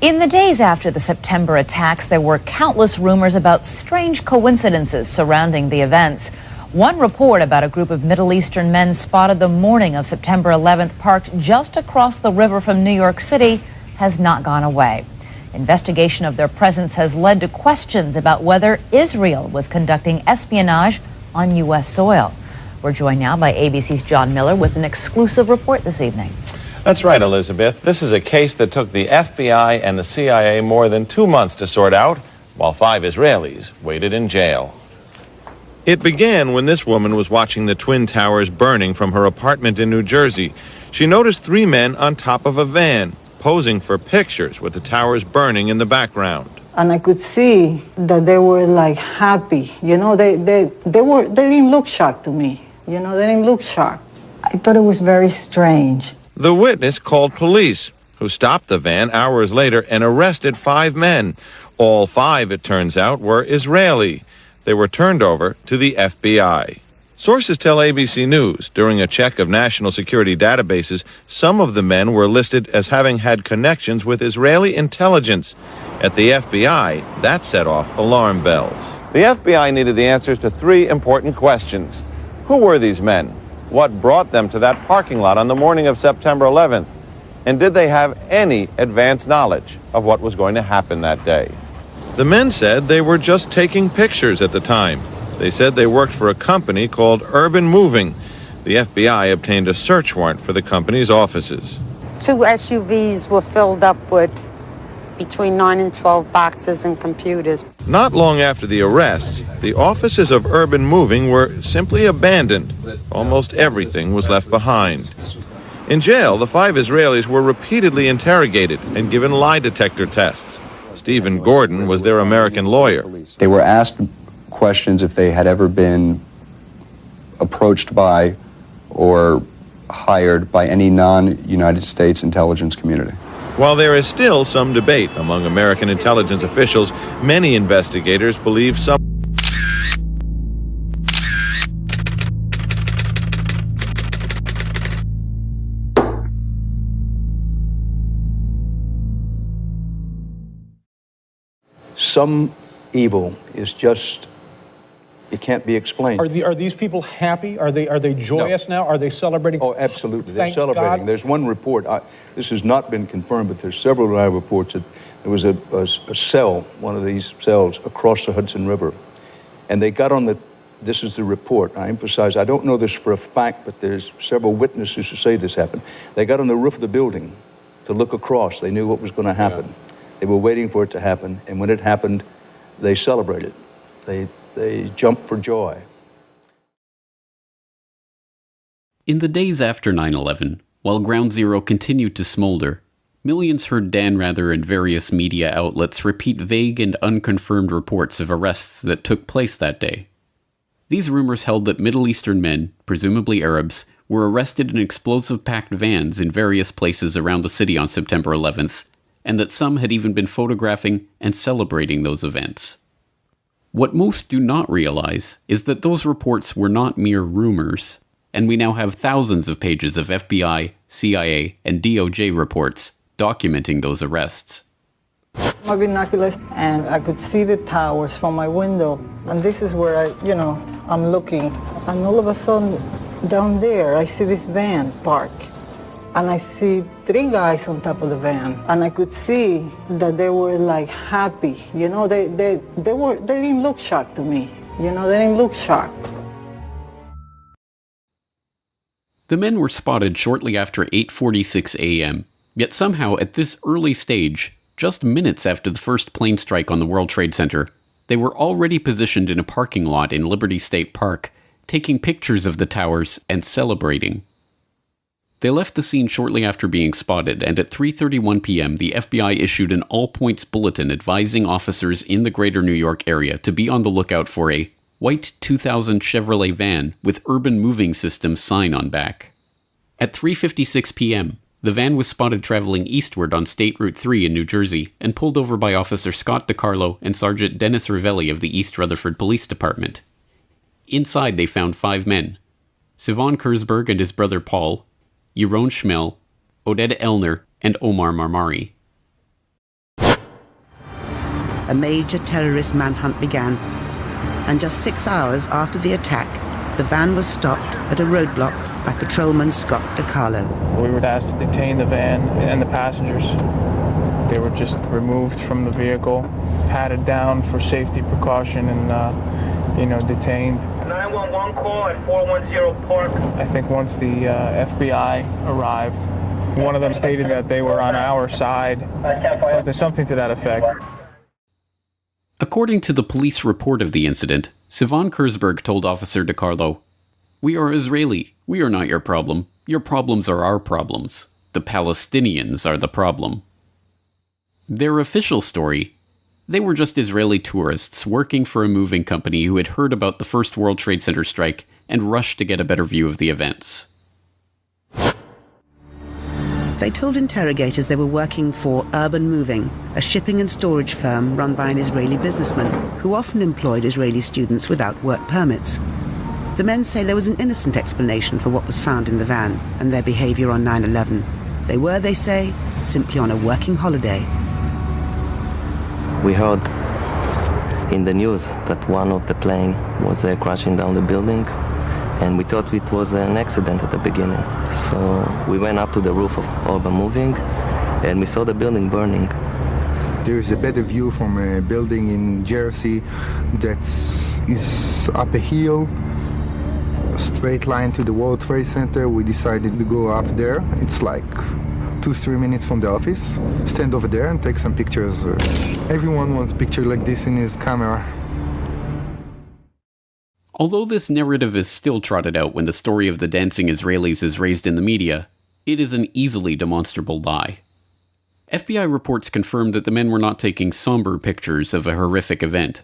In the days after the September attacks, there were countless rumors about strange coincidences surrounding the events. One report about a group of Middle Eastern men spotted the morning of September 11th parked just across the river from New York City has not gone away. Investigation of their presence has led to questions about whether Israel was conducting espionage on U.S. soil. We're joined now by ABC's John Miller with an exclusive report this evening. That's right, Elizabeth. This is a case that took the FBI and the CIA more than 2 months to sort out, while 5 Israelis waited in jail. It began when this woman was watching the Twin Towers burning from her apartment in New Jersey. She noticed 3 men on top of a van, posing for pictures with the towers burning in the background. And I could see that they were like happy. You know, they didn't look shocked to me. You know, they didn't look shocked. I thought it was very strange. The witness called police, who stopped the van hours later and arrested 5 men. All 5, it turns out, were Israeli. They were turned over to the FBI. Sources tell ABC News during a check of national security databases, some of the men were listed as having had connections with Israeli intelligence. At the FBI, that set off alarm bells. The FBI needed the answers to 3 important questions. Who were these men? What brought them to that parking lot on the morning of September 11th? And did they have any advance knowledge of what was going to happen that day? The men said they were just taking pictures at the time. They said they worked for a company called Urban Moving. The FBI obtained a search warrant for the company's offices. 2 SUVs were filled up with between 9 and 12 boxes and computers. Not long after the arrests, the offices of Urban Moving were simply abandoned. Almost everything was left behind. In jail, the 5 Israelis were repeatedly interrogated and given lie detector tests. Stephen Gordon was their American lawyer. They were asked questions if they had ever been approached by or hired by any non-United States intelligence community. While there is still some debate among American intelligence officials, many investigators believe some evil is just, it can't be explained. Are these people happy? Are they joyous now? Are they celebrating? Oh, absolutely. They're Thank celebrating. God. There's one report, this has not been confirmed, but there's several live reports that there was a cell, one of these cells, across the Hudson River. And they got on this is the report. I emphasize, I don't know this for a fact, but there's several witnesses who say this happened. They got on the roof of the building to look across. They knew what was going to happen. Yeah. They were waiting for it to happen, and when it happened, they celebrated. They jumped for joy. In the days after 9/11, while Ground Zero continued to smolder, millions heard Dan Rather and various media outlets repeat vague and unconfirmed reports of arrests that took place that day. These rumors held that Middle Eastern men, presumably Arabs, were arrested in explosive-packed vans in various places around the city on September 11th, and that some had even been photographing and celebrating those events. What most do not realize is that those reports were not mere rumors, and we now have thousands of pages of FBI, CIA, and DOJ reports documenting those arrests. My binoculars, and I could see the towers from my window, and this is where I'm looking, and all of a sudden, down there, I see this van parked. And I see 3 guys on top of the van, and I could see that they were like happy. You know, they didn't look shocked to me. You know, they didn't look shocked. The men were spotted shortly after 8:46 a.m., yet somehow at this early stage, just minutes after the first plane strike on the World Trade Center, they were already positioned in a parking lot in Liberty State Park, taking pictures of the towers and celebrating. They left the scene shortly after being spotted, and at 3:31 p.m. the FBI issued an all-points bulletin advising officers in the greater New York area to be on the lookout for a white 2000 Chevrolet van with Urban Moving Systems sign on back. At 3:56 p.m., the van was spotted traveling eastward on State Route 3 in New Jersey and pulled over by Officer Scott DiCarlo and Sergeant Dennis Ravelli of the East Rutherford Police Department. Inside they found 5 men: Sivan Kurzberg and his brother Paul, Yaron Schmel, Oded Elner, and Omar Marmari. a major terrorist manhunt began. And just 6 hours after the attack, the van was stopped at a roadblock by patrolman Scott DiCarlo. We were asked to detain the van and the passengers. They were just removed from the vehicle, patted down for safety precaution, and detained. 911 call at 410 Park. I think once the FBI arrived, one of them stated that they were on our side, something to that effect. According to the police report of the incident, Sivan Kurzberg told Officer DiCarlo, "We are Israeli. We are not your problem. Your problems are our problems. The Palestinians are the problem." Their official story: they were just Israeli tourists working for a moving company who had heard about the first World Trade Center strike and rushed to get a better view of the events. They told interrogators they were working for Urban Moving, a shipping and storage firm run by an Israeli businessman who often employed Israeli students without work permits. The men say there was an innocent explanation for what was found in the van and their behavior on 9/11. They were, they say, simply on a working holiday. We heard in the news that one of the plane was crashing down the building, and we thought it was an accident at the beginning. So we went up to the roof of Urban Moving, and we saw the building burning. There is a better view from a building in Jersey that is up a hill, a straight line to the World Trade Center. We decided to go up there. It's like 2-3 minutes from the office. Stand over there and take some pictures. Everyone wants a picture like this in his camera. Although this narrative is still trotted out when the story of the dancing Israelis is raised in the media, it is an easily demonstrable lie. FBI reports confirmed that the men were not taking somber pictures of a horrific event.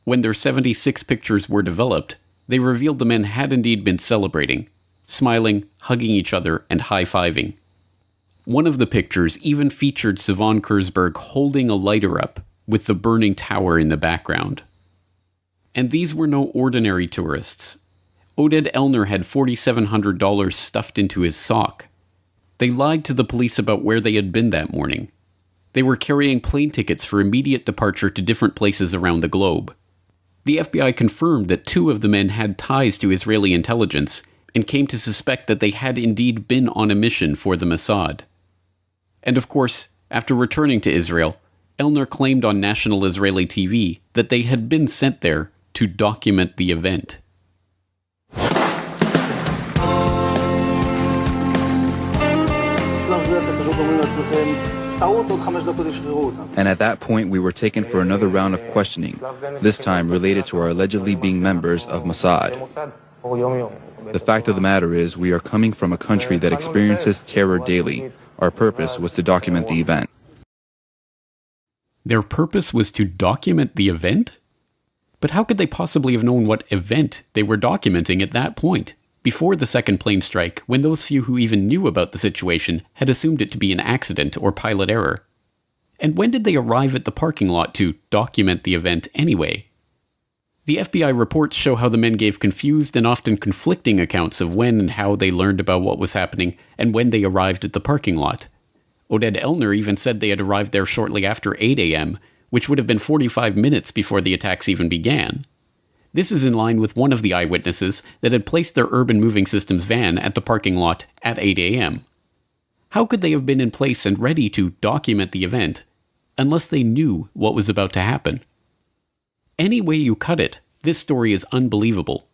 When their 76 pictures were developed, they revealed the men had indeed been celebrating, smiling, hugging each other, and high-fiving. One of the pictures even featured Sivan Kurzberg holding a lighter up, with the burning tower in the background. And these were no ordinary tourists. Oded Elner had $4,700 stuffed into his sock. They lied to the police about where they had been that morning. They were carrying plane tickets for immediate departure to different places around the globe. The FBI confirmed that 2 of the men had ties to Israeli intelligence and came to suspect that they had indeed been on a mission for the Mossad. And of course, after returning to Israel, Elner claimed on national Israeli TV that they had been sent there to document the event. And at that point we were taken for another round of questioning, this time related to our allegedly being members of Mossad. The fact of the matter is we are coming from a country that experiences terror daily. Our purpose was to document the event. Their purpose was to document the event? But how could they possibly have known what event they were documenting at that point, before the second plane strike, when those few who even knew about the situation had assumed it to be an accident or pilot error? And when did they arrive at the parking lot to document the event anyway? The FBI reports show how the men gave confused and often conflicting accounts of when and how they learned about what was happening and when they arrived at the parking lot. Oded Elner even said they had arrived there shortly after 8 a.m., which would have been 45 minutes before the attacks even began. This is in line with one of the eyewitnesses that had placed their Urban Moving Systems van at the parking lot at 8 a.m. How could they have been in place and ready to document the event unless they knew what was about to happen? Any way you cut it, this story is unbelievable.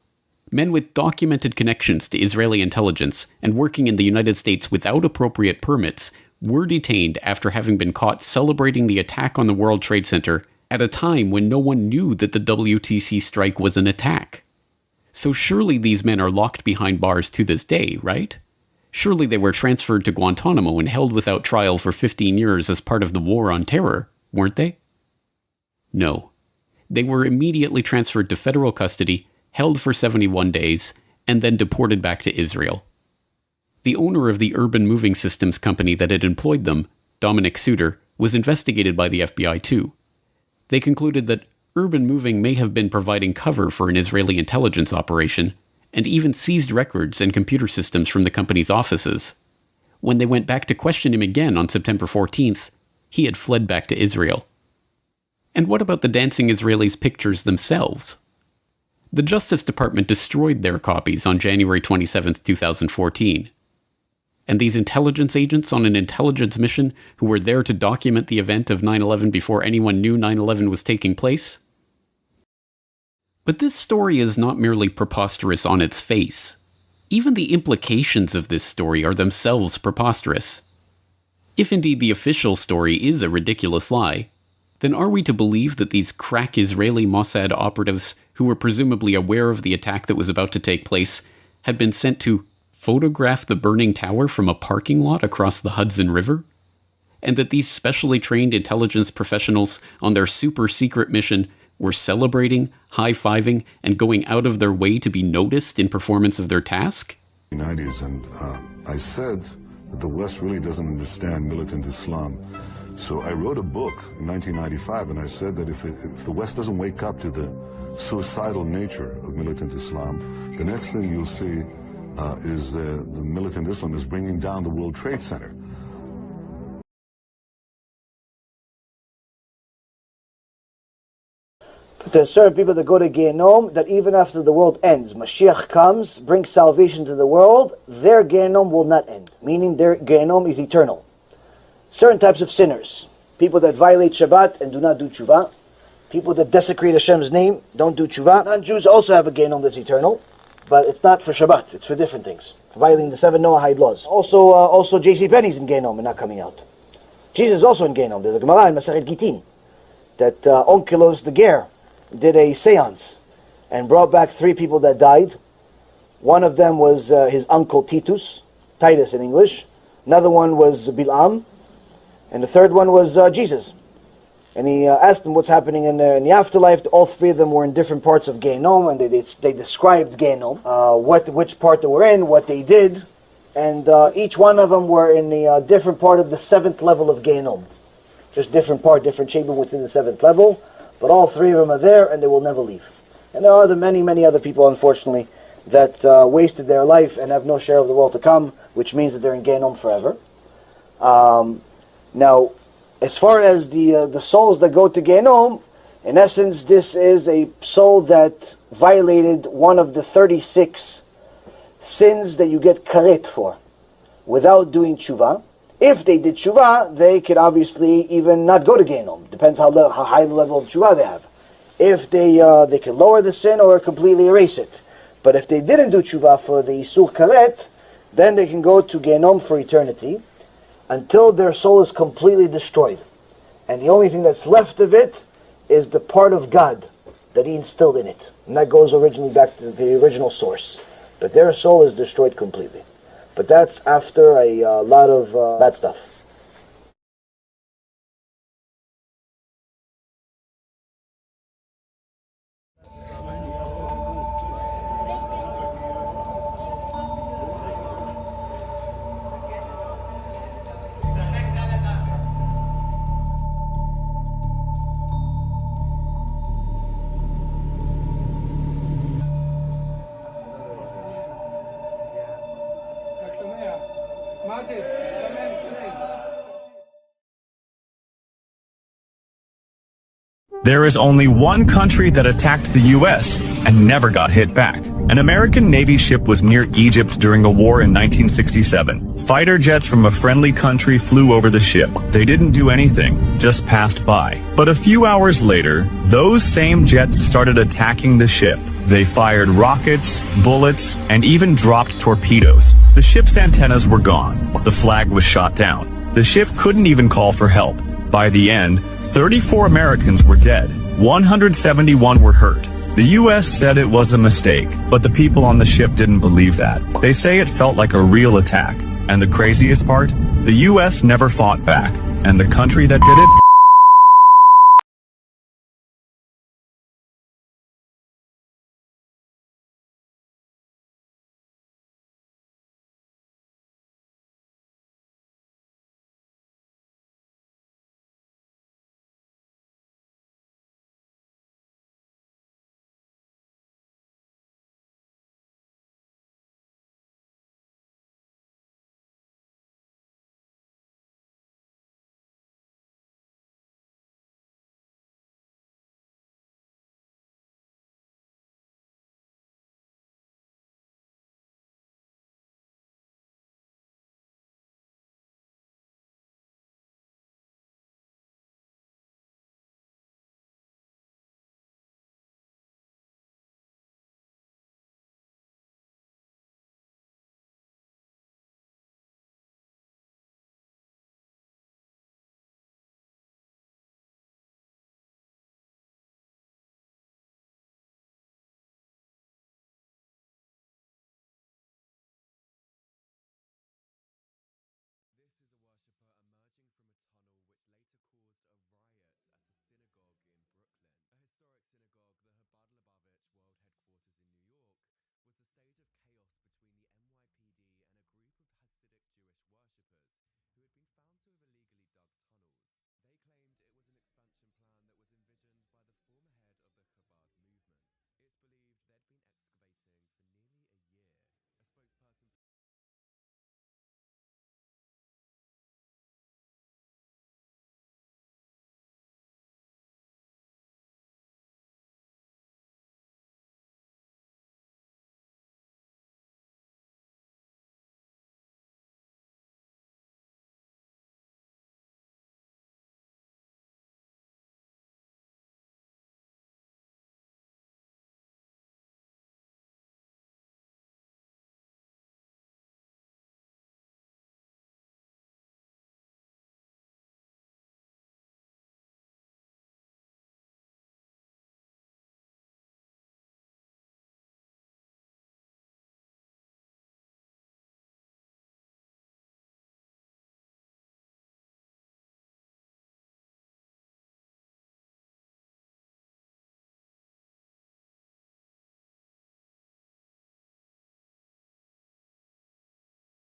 Men with documented connections to Israeli intelligence and working in the United States without appropriate permits were detained after having been caught celebrating the attack on the World Trade Center at a time when no one knew that the WTC strike was an attack. So surely these men are locked behind bars to this day, right? Surely they were transferred to Guantanamo and held without trial for 15 years as part of the war on terror, weren't they? No. They were immediately transferred to federal custody, held for 71 days, and then deported back to Israel. The owner of the Urban Moving Systems company that had employed them, Dominic Suter, was investigated by the FBI too. They concluded that Urban Moving may have been providing cover for an Israeli intelligence operation, and even seized records and computer systems from the company's offices. When they went back to question him again on September 14th, he had fled back to Israel. And what about the dancing Israelis' pictures themselves? The Justice Department destroyed their copies on January 27, 2014. And these intelligence agents on an intelligence mission who were there to document the event of 9/11 before anyone knew 9/11 was taking place? But this story is not merely preposterous on its face. Even the implications of this story are themselves preposterous. If indeed the official story is a ridiculous lie, then are we to believe that these crack Israeli Mossad operatives, who were presumably aware of the attack that was about to take place, had been sent to photograph the burning tower from a parking lot across the Hudson River? And that these specially trained intelligence professionals on their super-secret mission were celebrating, high-fiving, and going out of their way to be noticed in performance of their task? '90s, and I said that the West really doesn't understand militant Islam. So I wrote a book in 1995, and I said that if the West doesn't wake up to the suicidal nature of militant Islam, the next thing you'll see is the militant Islam is bringing down the World Trade Center. But there are certain people that go to Gehenom that even after the world ends, Mashiach comes, brings salvation to the world, their Gehenom will not end. Meaning their Gehenom is eternal. Certain types of sinners. People that violate Shabbat and do not do tshuva. People that desecrate Hashem's name, don't do tshuva. Non-Jews also have a Gehenom that's eternal. But it's not for Shabbat, it's for different things. For violating the 7 Noahide laws. Also J.C. Penney's in Gehenom and not coming out. Jesus is also in Gehenom. There's a Gemara in Masachet Gitin that Onkelos the Ger did a seance and brought back 3 people that died. One of them was his uncle Titus in English. Another one was Bilam. And the third one was Jesus. And he asked them what's happening in the afterlife. All 3 of them were in different parts of Gehenom, and they described Gehenom, which part they were in, what they did, and each one of them were in a different part of the 7th level of Gehenom. Just different chamber within the 7th level, but all 3 of them are there, and they will never leave. And there are many other people, unfortunately, that wasted their life and have no share of the world to come, which means that they're in Gehenom forever. Now, as far as the souls that go to Gehenom, in essence, this is a soul that violated one of the 36 sins that you get karet for, without doing tshuva. If they did tshuva, they could obviously even not go to Gehenom. Depends how high the level of tshuva they have. If they could lower the sin or completely erase it. But if they didn't do tshuva for the Isur karet, then they can go to Gehenom for eternity, until their soul is completely destroyed. And the only thing that's left of it is the part of God that He instilled in it. And that goes originally back to the original source. But their soul is destroyed completely. But that's after a lot of bad stuff. There is only one country that attacked the U.S. and never got hit back. An American Navy ship was near Egypt during a war in 1967. Fighter jets from a friendly country flew over the ship. They didn't do anything, just passed by. But a few hours later, those same jets started attacking the ship. They fired rockets, bullets, and even dropped torpedoes. The ship's antennas were gone. The flag was shot down. The ship couldn't even call for help. By the end, 34 Americans were dead. 171 were hurt. The U.S. said it was a mistake, but the people on the ship didn't believe that. They say it felt like a real attack. And the craziest part? The U.S. never fought back. And the country that did it the Chabad Lubavitch World Headquarters